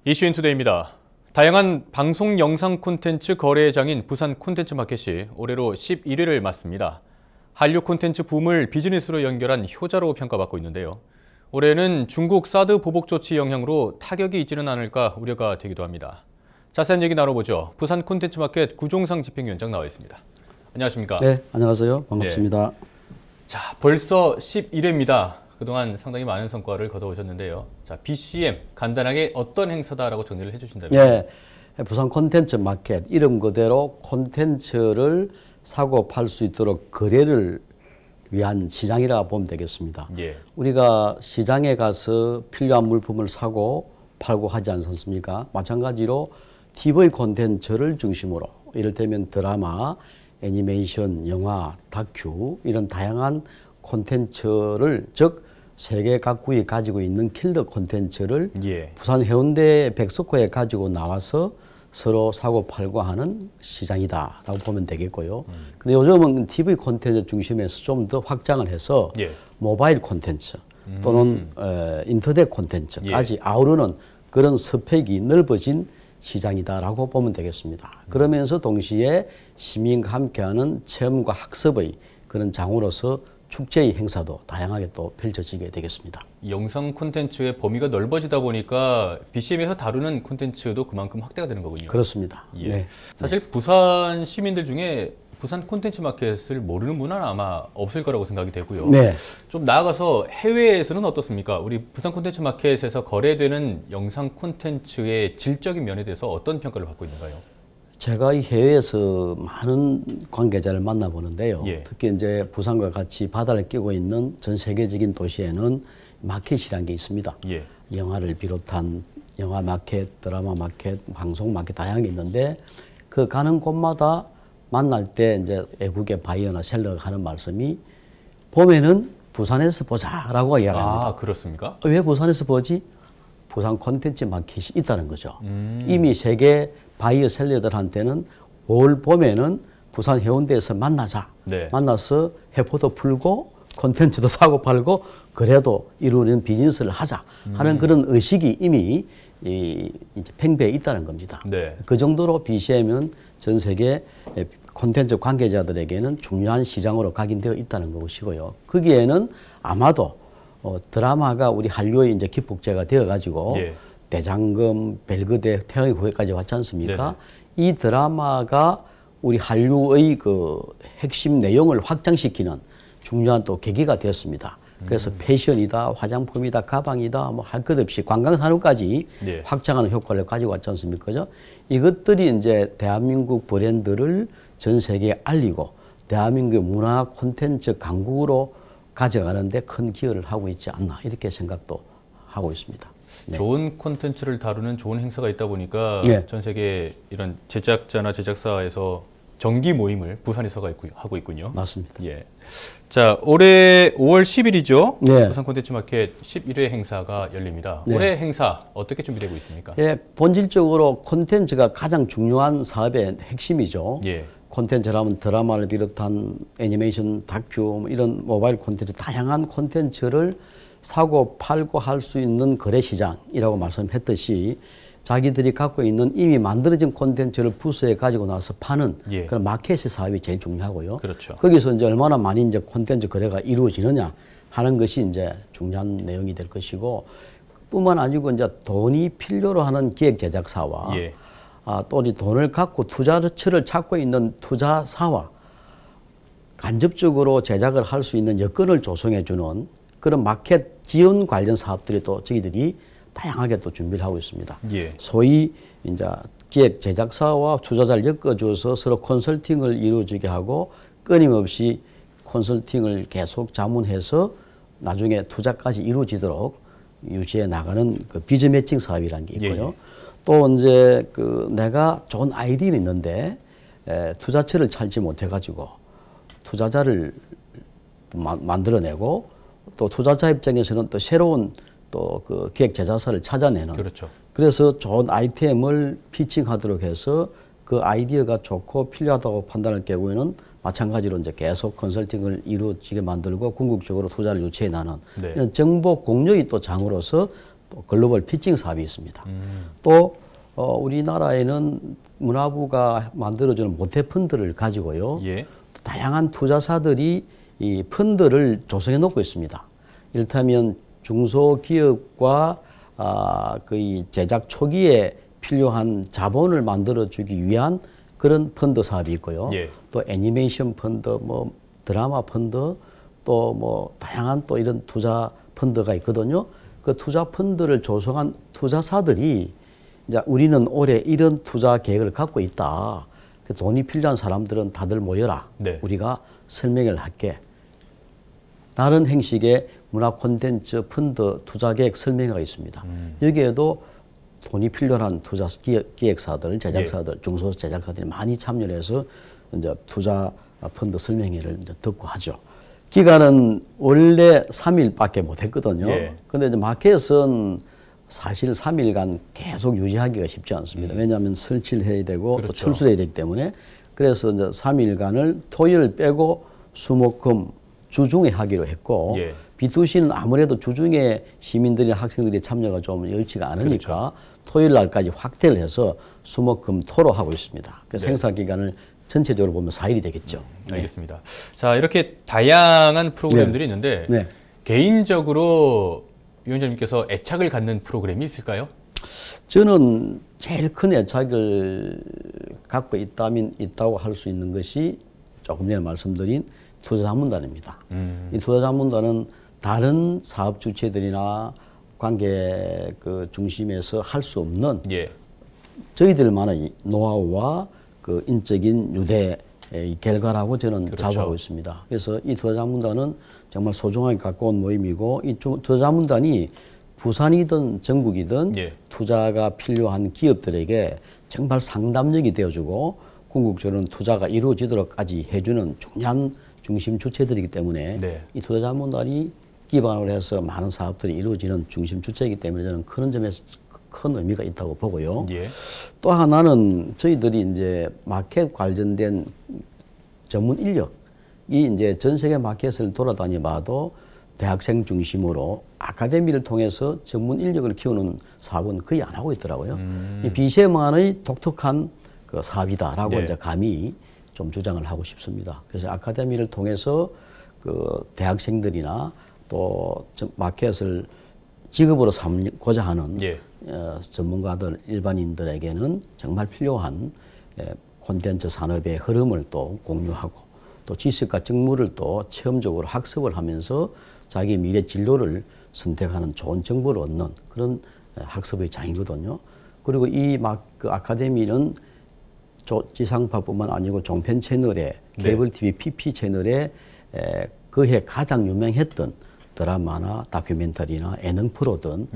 이슈인투데이입니다. 다양한 방송 영상 콘텐츠 거래장인 부산 콘텐츠마켓이 올해로 11회를 맞습니다. 한류 콘텐츠 붐을 비즈니스로 연결한 효자로 평가받고 있는데요. 올해는 중국 사드 보복 조치 영향으로 타격이 있지는 않을까 우려가 되기도 합니다. 자세한 얘기 나눠보죠. 부산 콘텐츠마켓 구종상 집행위원장 나와 있습니다. 안녕하십니까? 네, 안녕하세요. 반갑습니다. 네. 자, 벌써 11회입니다. 그동안 상당히 많은 성과를 거둬오셨는데요. 자, BCM 간단하게 어떤 행사다라고 정리를 해주신다면? 네, 부산 콘텐츠 마켓 이름 그대로 콘텐츠를 사고 팔 수 있도록 거래를 위한 시장이라 보면 되겠습니다. 예. 우리가 시장에 가서 필요한 물품을 사고 팔고 하지 않습니까? 마찬가지로 TV 콘텐츠를 중심으로 이를테면 드라마, 애니메이션, 영화, 다큐 이런 다양한 콘텐츠를 즉 세계 각국이 가지고 있는 킬러 콘텐츠를 부산 해운대 백석호에 가지고 나와서 서로 사고 팔고 하는 시장이다라고 보면 되겠고요. 근데 요즘은 TV 콘텐츠 중심에서 좀 더 확장을 해서 모바일 콘텐츠 또는 인터넷 콘텐츠까지 아우르는 그런 스펙이 넓어진 시장이다라고 보면 되겠습니다. 그러면서 동시에 시민과 함께하는 체험과 학습의 그런 장으로서 축제의 행사도 다양하게 또 펼쳐지게 되겠습니다. 영상 콘텐츠의 범위가 넓어지다 보니까 BCM에서 다루는 콘텐츠도 그만큼 확대가 되는 거군요. 그렇습니다. 예. 네. 사실 부산 시민들 중에 부산 콘텐츠 마켓을 모르는 분은 아마 없을 거라고 생각이 되고요. 네. 좀 나아가서 해외에서는 어떻습니까? 우리 부산 콘텐츠 마켓에서 거래되는 영상 콘텐츠의 질적인 면에 대해서 어떤 평가를 받고 있는가요? 제가 이 해외에서 많은 관계자를 만나보는데요. 특히 이제 부산과 같이 바다를 끼고 있는 전 세계적인 도시에는 마켓이라는 게 있습니다. 영화를 비롯한 영화 마켓, 드라마 마켓, 방송 마켓 다양하게 있는데 그 가는 곳마다 만날 때 이제 외국의 바이어나 셀러가 하는 말씀이 봄에는 부산에서 보자라고 이야기합니다. 아, 그렇습니까? 왜 부산에서 보지? 부산 콘텐츠 마켓이 있다는 거죠. 이미 세계 바이어 셀러들한테는 올 봄에는 부산 해운대에서 만나자. 만나서 회포도 풀고 콘텐츠도 사고 팔고 그래도 이루어지는 비즈니스를 하자 하는 그런 의식이 이미 이제 팽배해 있다는 겁니다. 그 정도로 BCM은 전 세계 콘텐츠 관계자들에게는 중요한 시장으로 각인되어 있다는 것이고요. 거기에는 아마도 드라마가 우리 한류의 이제 기폭제가 되어가지고 대장금, 벨그대, 태양의 후예까지 왔지 않습니까? 이 드라마가 우리 한류의 그 핵심 내용을 확장시키는 중요한 또 계기가 되었습니다. 그래서 패션이다, 화장품이다, 가방이다, 뭐 할 것 없이 관광산업까지 확장하는 효과를 가지고 왔지 않습니까? 그죠? 이것들이 이제 대한민국 브랜드를 전 세계에 알리고 대한민국의 문화 콘텐츠 강국으로 가져가는데 큰 기여를 하고 있지 않나 이렇게 생각도 하고 있습니다. 좋은 콘텐츠를 다루는 좋은 행사가 있다 보니까 전 세계 이런 제작자나 제작사에서 정기 모임을 부산에서 하고 있군요. 맞습니다. 자, 올해 5월 10일이죠. 부산 콘텐츠 마켓 11회 행사가 열립니다. 올해 행사 어떻게 준비되고 있습니까? 본질적으로 콘텐츠가 가장 중요한 사업의 핵심이죠. 콘텐츠라면 드라마를 비롯한 애니메이션, 다큐 이런 모바일 콘텐츠 다양한 콘텐츠를 사고 팔고 할 수 있는 거래시장이라고 말씀했듯이 자기들이 갖고 있는 이미 만들어진 콘텐츠를 부서에 가지고 나서 파는 그런 마켓의 사업이 제일 중요하고요. 거기서 이제 얼마나 많이 이제 콘텐츠 거래가 이루어지느냐 하는 것이 이제 중요한 내용이 될 것이고 뿐만 아니고 이제 돈이 필요로 하는 기획 제작사와 또 이 돈을 갖고 투자처를 찾고 있는 투자사와 간접적으로 제작을 할 수 있는 여건을 조성해주는 그런 마켓 지원 관련 사업들이 또 저희들이 다양하게 또 준비를 하고 있습니다. 소위 이제 기획 제작사와 투자자를 엮어줘서 서로 컨설팅을 이루어지게 하고 끊임없이 컨설팅을 계속 자문해서 나중에 투자까지 이루어지도록 유지해 나가는 그 비즈 매칭 사업이라는 게 있고요. 또 이제 그 내가 좋은 아이디어는 있는데 투자처를 찾지 못해가지고 투자자를 만들어내고 또 투자자 입장에서는 또 새로운 또 그 기획 제작사를 찾아내는. 그래서 좋은 아이템을 피칭하도록 해서 그 아이디어가 좋고 필요하다고 판단할 경우에는 마찬가지로 이제 계속 컨설팅을 이루어지게 만들고 궁극적으로 투자를 유치해 나는 이런 정보 공유의 또 장으로서 또 글로벌 피칭 사업이 있습니다. 또 우리나라에는 문화부가 만들어주는 모태 펀드를 가지고요. 예. 다양한 투자사들이 이 펀드를 조성해 놓고 있습니다. 이를테면 중소기업과 그 제작 초기에 필요한 자본을 만들어주기 위한 그런 펀드 사업이 있고요. 예. 또 애니메이션 펀드, 뭐 드라마 펀드, 또 뭐 다양한 또 이런 투자 펀드가 있거든요. 그 투자 펀드를 조성한 투자사들이 이제 우리는 올해 이런 투자 계획을 갖고 있다. 그 돈이 필요한 사람들은 다들 모여라. 네. 우리가 설명을 할게. 라는 형식의 문화 콘텐츠 펀드 투자 계획 설명회가 있습니다. 여기에도 돈이 필요한 투자 기획사들, 제작사들, 중소 제작사들이 많이 참여를 해서 이제 투자 펀드 설명회를 이제 듣고 하죠. 기간은 원래 3일밖에 못 했거든요. 근데 이제 마켓은 사실 3일간 계속 유지하기가 쉽지 않습니다. 왜냐하면 설치를 해야 되고 그렇죠. 또 철수를 해야 되기 때문에 그래서 이제 3일간을 토요일 빼고 수목금 주중에 하기로 했고 예. B2C는 아무래도 주중에 시민들이나 학생들이 참여가 좀 여의치가 않으니까 그렇죠. 토요일 날까지 확대를 해서 수목금 토로 하고 있습니다. 그래서 네. 행사 기간을 전체적으로 보면 4일이 되겠죠. 알겠습니다. 자, 이렇게 다양한 프로그램들이 네. 있는데 네. 개인적으로 위원장님께서 애착을 갖는 프로그램이 있을까요? 저는 제일 큰 애착을 갖고 있다고 할 수 있는 것이 조금 전에 말씀드린 투자자문단입니다. 이 투자자문단은 다른 사업 주체들이나 관계 그 중심에서 할 수 없는 예. 저희들만의 노하우와 그 인적인 유대 결과라고 저는 그렇죠. 자부하고 있습니다. 그래서 이 투자자문단은 정말 소중하게 갖고 온 모임이고 이 투자자문단이 부산이든 전국이든 예. 투자가 필요한 기업들에게 정말 상담력이 되어주고 궁극적으로는 투자가 이루어지도록까지 해주는 중요한 중심 주체들이기 때문에 네. 이 투자자문단이 기반으로 해서 많은 사업들이 이루어지는 중심 주체이기 때문에 저는 그런 점에서 큰 의미가 있다고 보고요. 예. 또 하나는 저희들이 이제 마켓 관련된 전문 인력이 이제 전 세계 마켓을 돌아다니 봐도 대학생 중심으로 아카데미를 통해서 전문 인력을 키우는 사업은 거의 안 하고 있더라고요. 이 BCM만의 독특한 그 사업이다라고 네. 이제 감히 좀 주장을 하고 싶습니다. 그래서 아카데미를 통해서 그 대학생들이나 또 마켓을 직업으로 삼고자 하는 예. 전문가들, 일반인들에게는 정말 필요한 콘텐츠 산업의 흐름을 또 공유하고 또 지식과 직무를 또 체험적으로 학습을 하면서 자기 미래 진로를 선택하는 좋은 정보를 얻는 그런 학습의 장이거든요. 그리고 그 아카데미는 지상파뿐만 아니고 종편 채널에 케이블 TV PP 채널에 그해 가장 유명했던 드라마나 다큐멘터리나 예능 프로든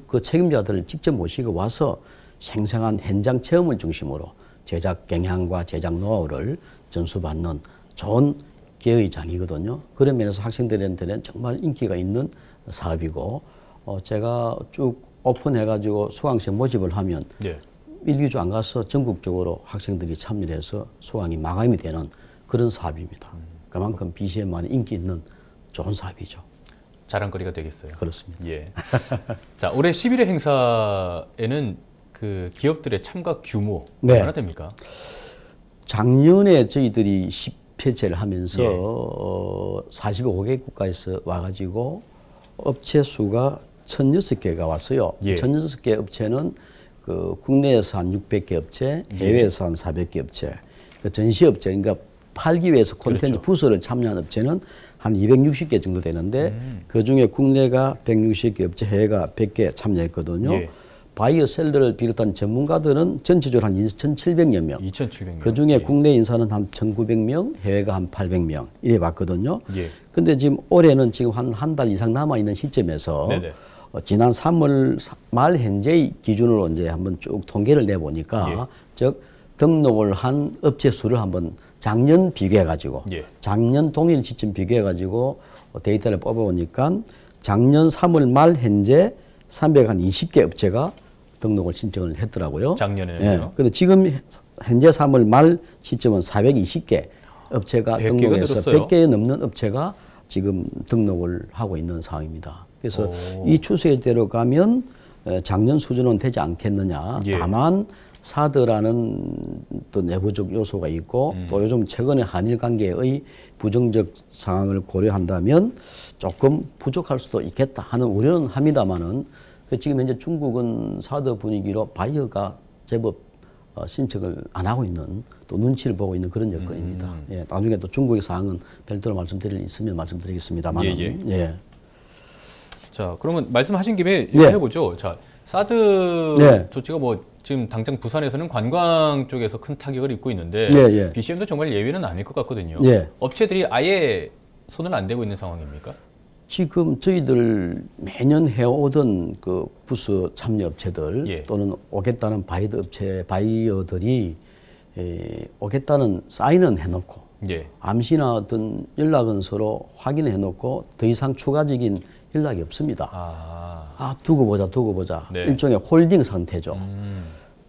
그 책임자들을 직접 모시고 와서 생생한 현장 체험을 중심으로 제작 경향과 제작 노하우를 전수받는 좋은 기회의 장이거든요. 그런 면에서 학생들한테는 정말 인기가 있는 사업이고 제가 쭉 오픈해가지고 수강생 모집을 하면 1, 2주 안 가서 전국적으로 학생들이 참여를 해서 수강이 마감이 되는 그런 사업입니다. 그만큼 BCM만이 인기 있는 좋은 사업이죠. 자랑거리가 되겠어요. 그렇습니다. 예. 자, 올해 11회 행사에는 그 기업들의 참가 규모 얼마나 됩니까? 작년에 저희들이 10회째를 하면서 45개 국가에서 와가지고 업체 수가 1,006개가 왔어요. 1,006개 업체는 그 국내에서 한 600개 업체, 해외에서 한 400개 업체, 그 전시 업체, 그러니까 팔기 위해서 콘텐츠 부서를 참여한 업체는 한 260개 정도 되는데 그 중에 국내가 160개 업체, 해외가 100개 참여했거든요. 바이어 셀러를 비롯한 전문가들은 전체적으로 한 2,700여 명. 2,700명. 그 중에 국내 인사는 한 1,900명, 해외가 한 800명 이래 봤거든요. 근데 지금 올해는 지금 한 달 이상 남아 있는 시점에서 지난 3월 말 현재의 기준으로 이제 한번 쭉 통계를 내보니까 즉 등록을 한 업체 수를 한번 작년 비교해가지고 작년 동일 시점 비교해가지고 데이터를 뽑아보니까 작년 3월 말 현재 320개 업체가 등록을 신청을 했더라고요. 작년에는요? 근데 지금 현재 3월 말 시점은 420개 업체가 등록해서 100개 넘는 업체가 지금 등록을 하고 있는 상황입니다. 그래서 이 추세대로 가면 작년 수준은 되지 않겠느냐. 예. 다만 사드라는 또 내부적 요소가 있고 또 요즘 최근에 한일 관계의 부정적 상황을 고려한다면 조금 부족할 수도 있겠다 하는 우려는 합니다만은 지금 현재 중국은 사드 분위기로 바이어가 제법 신청을 안 하고 있는 또 눈치를 보고 있는 그런 여건입니다. 예, 나중에 또 중국의 사항은 별도로 말씀드릴 일 있으면 말씀드리겠습니다만. 예. 자, 그러면 말씀하신 김에 예. 해보죠. 자, 사드 네. 조치가 뭐 지금 당장 부산에서는 관광 쪽에서 큰 타격을 입고 있는데 예. BCM도 정말 예외는 아닐 것 같거든요. 예. 업체들이 아예 손을 안 대고 있는 상황입니까? 지금 저희들 매년 해오던 그 부스 참여 업체들 예. 또는 오겠다는 바이어들이 오겠다는 사인은 해놓고 예. 암시나 어떤 연락은 서로 확인해 놓고 더 이상 추가적인 연락이 없습니다. 두고 보자. 네. 일종의 홀딩 상태죠.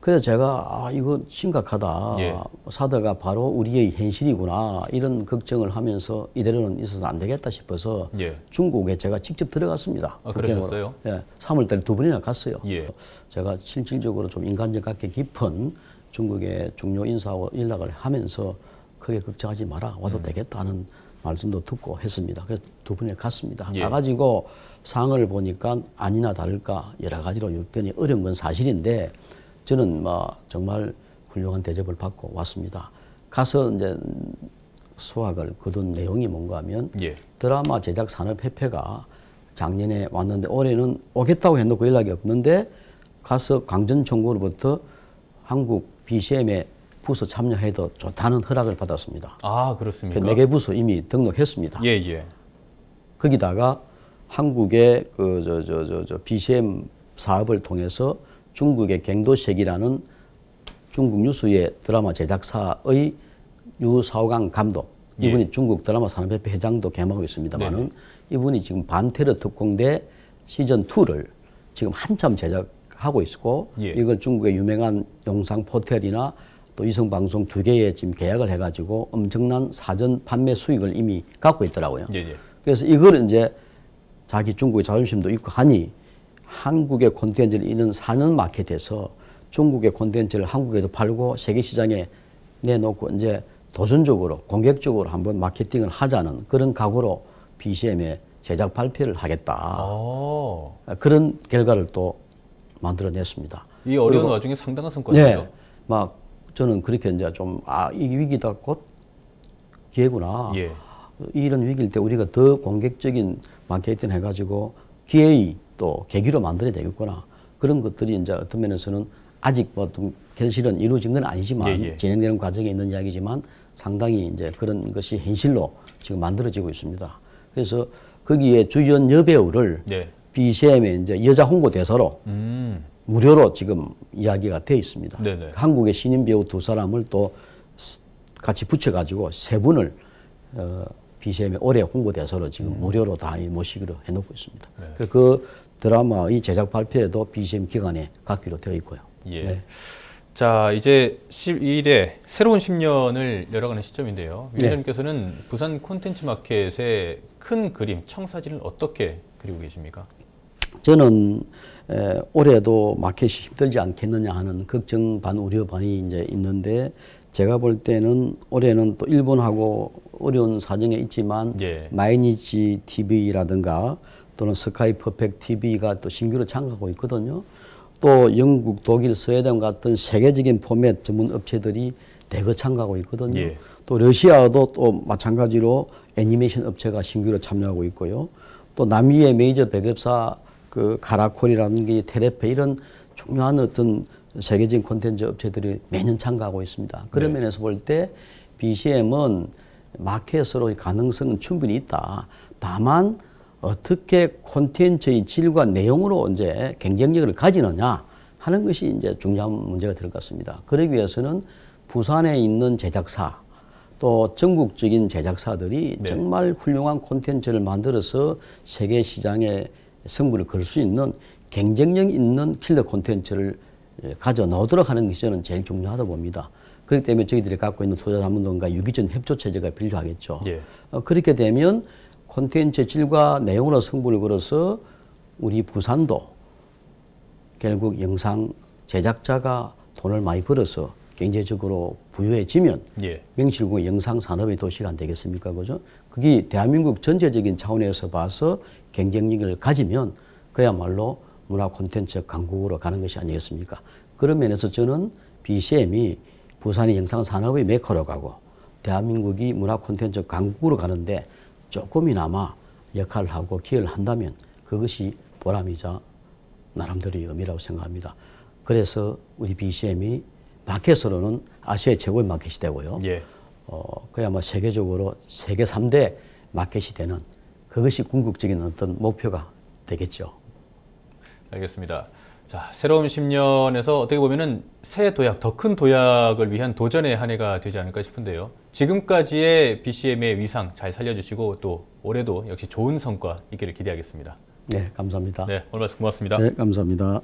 그래서 제가 이거 심각하다. 예. 사드가 바로 우리의 현실이구나. 이런 걱정을 하면서 이대로는 있어서 안 되겠다 싶어서 예. 중국에 제가 직접 들어갔습니다. 그러셨어요? 예, 3월달에 2번이나 갔어요. 예. 제가 실질적으로 좀 인간적 관계 깊은 중국의 중요 인사하고 연락을 하면서 크게 걱정하지 마라. 와도 되겠다 하는 말씀도 듣고 했습니다. 그래서 2번에 갔습니다. 예. 가가지고 상황을 보니까 아니나 다를까 여러 가지로 여건이 어려운 건 사실인데 저는 정말 훌륭한 대접을 받고 왔습니다. 가서 이제 수학을 거둔 내용이 뭔가 하면 예. 드라마 제작 산업협회가 작년에 왔는데 올해는 오겠다고 해놓고 연락이 없는데 가서 광전총구로부터 한국 BCM에 부서 참여해도 좋다는 허락을 받았습니다. 그렇습니까? 4개 부서 이미 등록했습니다. 예. 거기다가 한국의 BCM 사업을 통해서 중국의 갱도색이라는 중국 뉴스의 드라마 제작사의 유사오강 감독, 이분이 중국 드라마 산업협회 회장도 겸하고 있습니다만은 이분이 지금 반테러 특공대 시즌2를 지금 한참 제작하고 있고 이걸 중국의 유명한 영상 포털이나 또 위성방송 2개에 지금 계약을 해가지고 엄청난 사전 판매 수익을 이미 갖고 있더라고요. 그래서 이걸 이제 자기 중국의 자존심도 있고 하니 한국의 콘텐츠를 이런 사는 마켓에서 중국의 콘텐츠를 한국에도 팔고 세계 시장에 내놓고 이제 도전적으로 공격적으로 한번 마케팅을 하자는 그런 각오로 BCM에 제작 발표를 하겠다. 그런 결과를 또 만들어냈습니다. 이 어려운 와중에 상당한 성과죠. 저는 그렇게 이제 좀 이 위기다 곧 기회구나. 이런 위기일 때 우리가 더 공격적인 마케팅 해가지고 기회의 또 계기로 만들어야 되겠구나. 그런 것들이 이제 어떤 면에서는 아직 어떤 결실은 이루어진 건 아니지만 진행되는 과정에 있는 이야기지만 상당히 이제 그런 것이 현실로 지금 만들어지고 있습니다. 그래서 거기에 주연 여배우를 BCM의 이제 여자 홍보 대사로 무료로 지금 이야기가 되어 있습니다. 한국의 신인 배우 2사람을 또 같이 붙여가지고 3분을 BCM의 올해 홍보대사로 지금 무료로 다 모시기로 해놓고 있습니다. 그 드라마의 제작 발표에도 BCM 기관에 갖기로 되어 있고요. 자, 이제 12일에 새로운 10년을 열어가는 시점인데요. 위원장님께서는 부산 콘텐츠 마켓의 큰 그림, 청사진을 어떻게 그리고 계십니까? 저는 올해도 마켓이 힘들지 않겠느냐 하는 걱정 반 우려 반이 이제 있는데 제가 볼 때는 올해는 또 일본하고 어려운 사정에 있지만 마이니치 TV라든가 또는 스카이 퍼펙트 TV가 또 신규로 창업하고 있거든요. 또 영국, 독일, 스웨덴 같은 세계적인 포맷 전문 업체들이 대거 창업하고 있거든요. 또 러시아도 또 마찬가지로 애니메이션 업체가 신규로 참여하고 있고요. 또 남미의 메이저 배급사 그 카라콜이라든지 테레페 이런 중요한 어떤 세계적인 콘텐츠 업체들이 매년 참가하고 있습니다. 그런 면에서 볼 때 BCM은 마켓으로의 가능성은 충분히 있다. 다만 어떻게 콘텐츠의 질과 내용으로 이제 경쟁력을 가지느냐 하는 것이 이제 중요한 문제가 될 것 같습니다. 그러기 위해서는 부산에 있는 제작사 또 전국적인 제작사들이 정말 훌륭한 콘텐츠를 만들어서 세계 시장에 승부를 걸 수 있는 경쟁력 있는 킬러 콘텐츠를 가져 넣도록 하는 것이 저는 제일 중요하다고 봅니다. 그렇기 때문에 저희들이 갖고 있는 투자자문들과 유기적 협조 체제가 필요하겠죠. 그렇게 되면 콘텐츠 질과 내용으로 승부를 걸어서 우리 부산도 결국 영상 제작자가 돈을 많이 벌어서 경제적으로 부유해지면 예. 명실공히 영상 산업의 도시가 안 되겠습니까? 그죠? 그게 대한민국 전체적인 차원에서 봐서 경쟁력을 가지면 그야말로 문화 콘텐츠 강국으로 가는 것이 아니겠습니까? 그런 면에서 저는 BCM이 부산의 영상 산업의 메커로 가고 대한민국이 문화 콘텐츠 강국으로 가는데 조금이나마 역할을 하고 기여를 한다면 그것이 보람이자 나름대로의 의미라고 생각합니다. 그래서 우리 BCM이 마켓으로는 아시아의 최고의 마켓이 되고요. 예. 그야말로 세계적으로 세계 3대 마켓이 되는 그것이 궁극적인 어떤 목표가 되겠죠. 알겠습니다. 자, 새로운 10년에서 어떻게 보면은 새 도약, 더 큰 도약을 위한 도전의 한 해가 되지 않을까 싶은데요. 지금까지의 BCM의 위상 잘 살려주시고 또 올해도 역시 좋은 성과 있기를 기대하겠습니다. 네, 감사합니다. 네, 오늘 말씀 고맙습니다. 네, 감사합니다.